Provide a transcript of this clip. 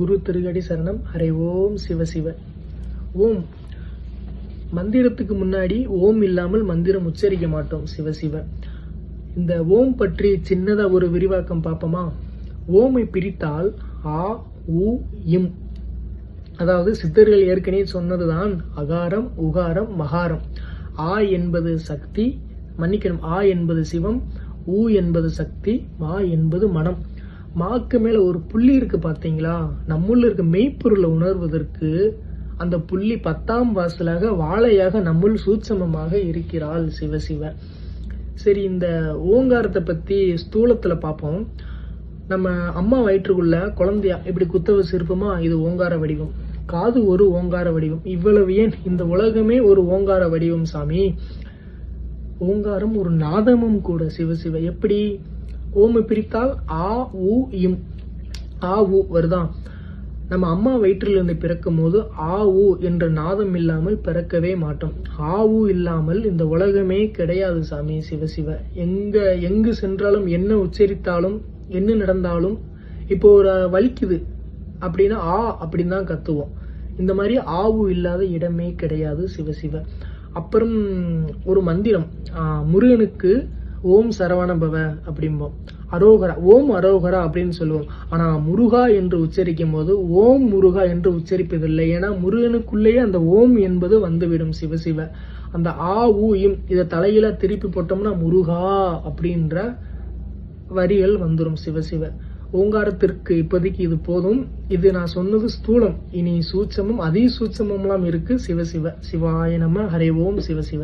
குரு திருகடி சரணம். ஹரே ஓம் சிவசிவ. ஓம் மந்திரத்துக்கு முன்னாடி ஓம் இல்லாமல் மந்திரம் உச்சரிக்க மாட்டோம். சிவசிவ. இந்த ஓம் பற்றி சின்னதா ஒரு விரிவாக்கம் பார்ப்போமா? ஓமை பிரித்தால் ஆ உ இம், அதாவது சித்தர்கள் ஏற்கனவே சொன்னதுதான் அகாரம் உகாரம் மகாரம். ஆ என்பது சக்தி, மன்னிக்கணும், ஆ என்பது சிவம், ஊ என்பது சக்தி, மா என்பது மனம். மாக்கு மேல ஒரு புள்ளி இருக்கு பாத்தீங்களா? நம்முள்ள இருக்க மெய்ப்பொருளை உணர்வதற்கு அந்த புள்ளி 10ஆம் வாசலாக வாழையாக நம்முள் சூட்சமமாக இருக்கிறாள். சிவசிவ. சரி, இந்த ஓங்காரத்தை பத்தி ஸ்தூலத்துல பார்ப்போம். நம்ம அம்மா வயிற்றுக்குள்ள குழந்தையா இப்படி குத்தவ சிற்பமா, இது ஓங்கார வடிவம். காது ஒரு ஓங்கார வடிவம். இவ்வளவு ஏன், இந்த உலகமே ஒரு ஓங்கார வடிவம் சாமி. ஓங்காரம் ஒரு நாதமும் கூட. சிவசிவ. எப்படி? ஓமை பிரித்தால் ஆ உ இம், ஆ உ வருதான். நம்ம அம்மா வயிற்றிலிருந்து பிறக்கும் போது ஆ உ என்ற நாதம் இல்லாமல் பிறக்கவே மாட்டோம். ஆ உ இல்லாமல் இந்த உலகமே கிடையாது சாமி. சிவசிவ. எங்கு சென்றாலும், என்ன உச்சரித்தாலும், என்ன நடந்தாலும், இப்போ ஒரு வலிக்குது அப்படின்னா ஆ அப்படின்னு தான் கத்துவோம். இந்த மாதிரி ஆவு இல்லாத இடமே கிடையாது. சிவசிவ. அப்புறம் ஒரு மந்திரம், முருகனுக்கு ஓம் சரவண பவ அப்படிம்போம். அரோகரா, ஓம் அரோகரா அப்படின்னு சொல்லுவோம். ஆனா முருகா என்று உச்சரிக்கும் போது ஓம் முருகா என்று உச்சரிப்பதில்லை. ஏன்னா முருகனுக்குள்ளேயே அந்த ஓம் என்பது வந்துவிடும். சிவசிவ. அந்த ஆ ஊ இம் இதை தலையில திருப்பி போட்டோம்னா முருகா அப்படின்ற வரிகள் வந்துடும். சிவசிவ. ஓங்காரத்திற்கு இப்போதைக்கு இது போதும். இது நான் சொன்னது ஸ்தூலம். இனி சூட்சமும் அதி சூட்சமெல்லாம் இருக்கு. சிவசிவ. சிவாய நம. ஹரே ஓம் சிவசிவ.